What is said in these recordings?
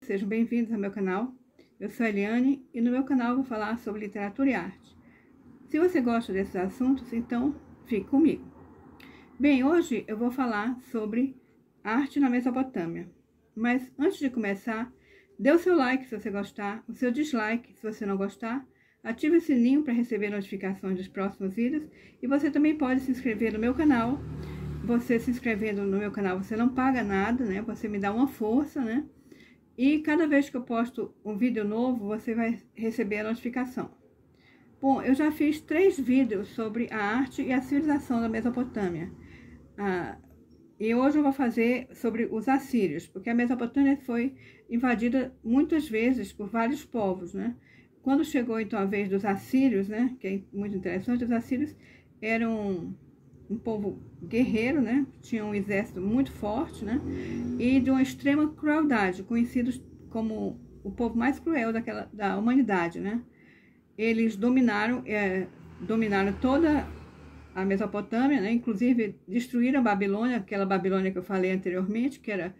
Sejam bem-vindos ao meu canal. Eu sou a Eliane e no meu canal eu vou falar sobre literatura e arte. Se você gosta desses assuntos, então fique comigo. Bem, hoje eu vou falar sobre arte na Mesopotâmia. Mas antes de começar, dê o seu like se você gostar, o seu dislike se você não gostar, ative o sininho para receber notificações dos próximos vídeos e você também pode se inscrever no meu canal. Você se inscrevendo no meu canal, você não paga nada, né? Você me dá uma força, né? E cada vez que eu posto um vídeo novo, você vai receber a notificação. Bom, eu já fiz 3 vídeos sobre a arte e a civilização da Mesopotâmia. E hoje eu vou fazer sobre os assírios, porque a Mesopotâmia foi invadida muitas vezes por vários povos, né? Quando chegou então a vez dos assírios, né? Que é muito interessante, os assírios eram um povo guerreiro, né? Tinha um exército muito forte, né? E de uma extrema crueldade, conhecidos como o povo mais cruel da humanidade, né? Eles dominaram toda a Mesopotâmia, né? Inclusive destruíram a Babilônia, aquela Babilônia que eu falei anteriormente, que era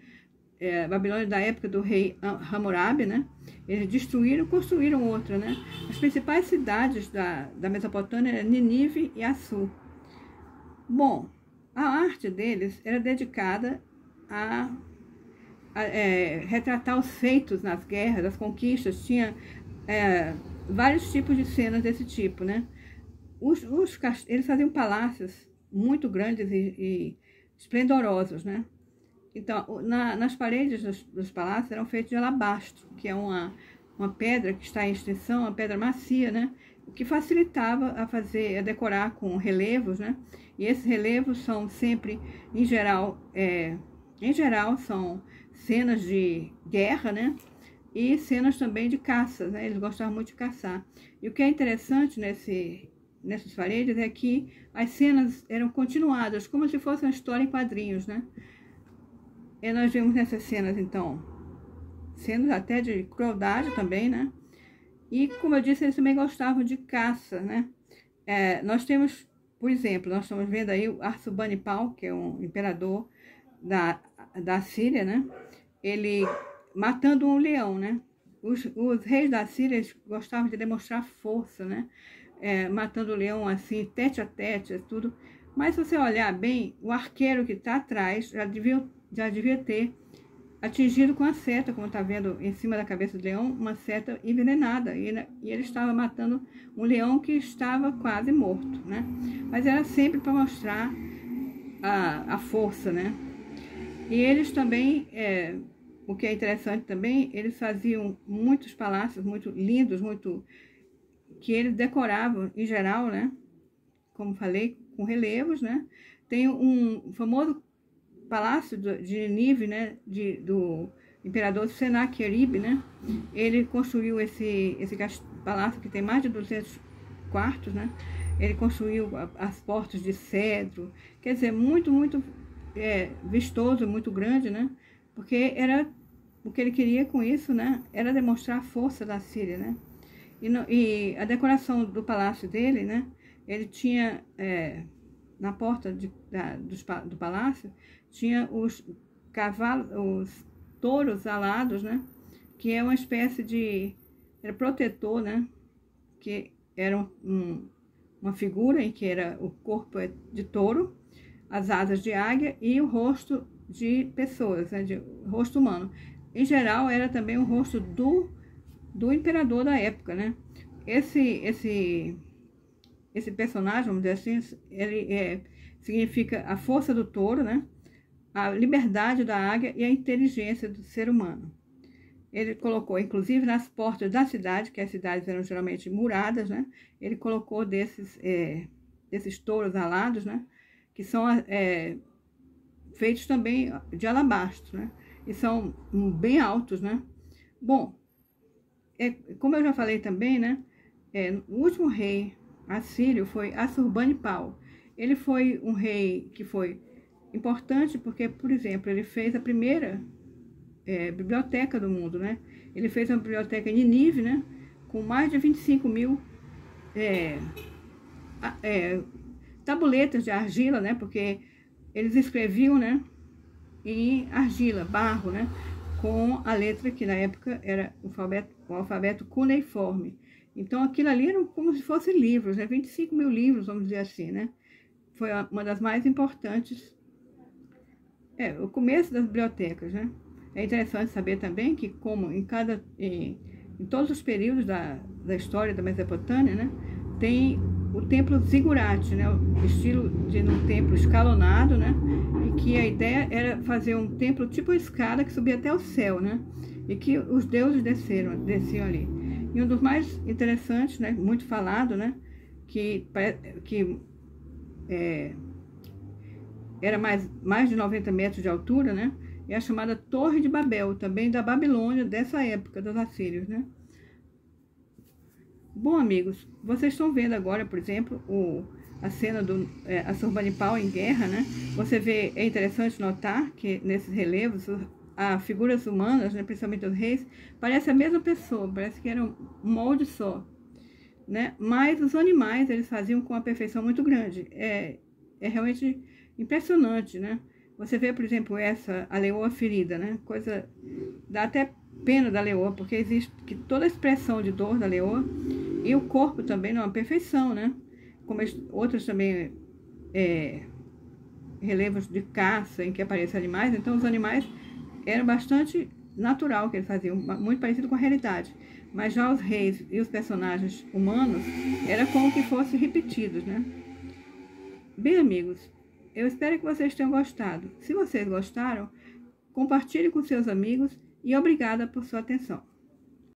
a Babilônia da época do rei Hammurabi, né? Eles destruíram e construíram outra, né? As principais cidades da Mesopotâmia eram Nínive e Assur. Bom, a arte deles era dedicada a retratar os feitos nas guerras, as conquistas. Tinha vários tipos de cenas desse tipo, né? Eles faziam palácios muito grandes e esplendorosos, né? Então, nas paredes dos palácios eram feitos de alabastro, que é uma pedra que está em extinção, uma pedra macia, né? O que facilitava a decorar com relevos, né? E esses relevos são sempre, em geral são cenas de guerra, né? E cenas também de caça, né? Eles gostavam muito de caçar. E o que é interessante nessas paredes é que as cenas eram continuadas, como se fosse uma história em quadrinhos, né? E nós vemos nessas cenas, então, cenas até de crueldade também, né? E, como eu disse, eles também gostavam de caça, né? Nós temos, por exemplo, nós estamos vendo aí o Assurbanipal, que é um imperador da Síria, né? Ele matando um leão, né? Os reis da Síria gostavam de demonstrar força, né? Matando o leão assim, tete a tete, tudo. Mas se você olhar bem, o arqueiro que está atrás já devia ter atingido com a seta, como está vendo em cima da cabeça do leão, uma seta envenenada. E ele estava matando um leão que estava quase morto, né? Mas era sempre para mostrar a força, né? E eles também, o que é interessante também, eles faziam muitos palácios muito lindos, que eles decoravam em geral, né? Como falei, com relevos, né? Tem um famoso palácio de Nínive, né, do imperador Senaqueribe, né? Ele construiu esse palácio que tem mais de 200 quartos, né? Ele construiu as portas de cedro, quer dizer, muito vistoso, muito grande, né? Porque o que ele queria com isso, né? Era demonstrar a força da Síria, né? E a decoração do palácio dele, né? Ele tinha na porta do palácio tinha os touros alados, né? Que é uma espécie era protetor, né? Que era uma figura em que era o corpo de touro, as asas de águia e o rosto de pessoas, né? De rosto humano. Em geral, era também o rosto do imperador da época, né? Esse personagem, vamos dizer assim, ele significa a força do touro, né? A liberdade da águia e a inteligência do ser humano. Ele colocou, inclusive, nas portas da cidade, que as cidades eram geralmente muradas, né? Ele colocou desses touros alados, né? Que são feitos também de alabastro, né? E são bem altos, né? Bom, como eu já falei também, né? O último rei assírio foi Assurbanipal. Ele foi um rei que foi importante porque, por exemplo, ele fez a primeira biblioteca do mundo, né? Ele fez uma biblioteca em Nínive, né? Com mais de 25.000 tabuletas de argila, né? Porque eles escreviam, né? Em argila, barro, né? com a letra que na época era o alfabeto cuneiforme. Então aquilo ali eram como se fossem livros, né? 25 mil livros, vamos dizer assim, né? Foi uma das mais importantes, o começo das bibliotecas, né? É interessante saber também que como em todos os períodos da história da Mesopotâmia, né? Tem o templo zigurate, né? O estilo de um templo escalonado, né? E que a ideia era fazer um templo tipo uma escada que subia até o céu, né? E que os deuses desciam ali. E um dos mais interessantes, né? Muito falado, né? Que era mais de 90 metros de altura, né? É a chamada Torre de Babel, também da Babilônia, dessa época, dos assírios, né? Bom, amigos, vocês estão vendo agora, por exemplo, a cena do Assurbanipal em guerra, né? Você vê, é interessante notar que nesses relevos, as figuras humanas, né, principalmente os reis, parece a mesma pessoa, parece que era um molde só, né? Mas os animais, eles faziam com uma perfeição muito grande. É realmente impressionante, né? Você vê, por exemplo, a leoa ferida, né? Dá até pena da leoa, porque existe que toda a expressão de dor da leoa e o corpo também não é uma perfeição, né? Como outros também relevos de caça em que aparecem animais, então os animais eram bastante natural que eles faziam, muito parecido com a realidade. Mas já os reis e os personagens humanos era como que fossem repetidos, né? Bem, amigos, eu espero que vocês tenham gostado. Se vocês gostaram, compartilhe com seus amigos e obrigada por sua atenção.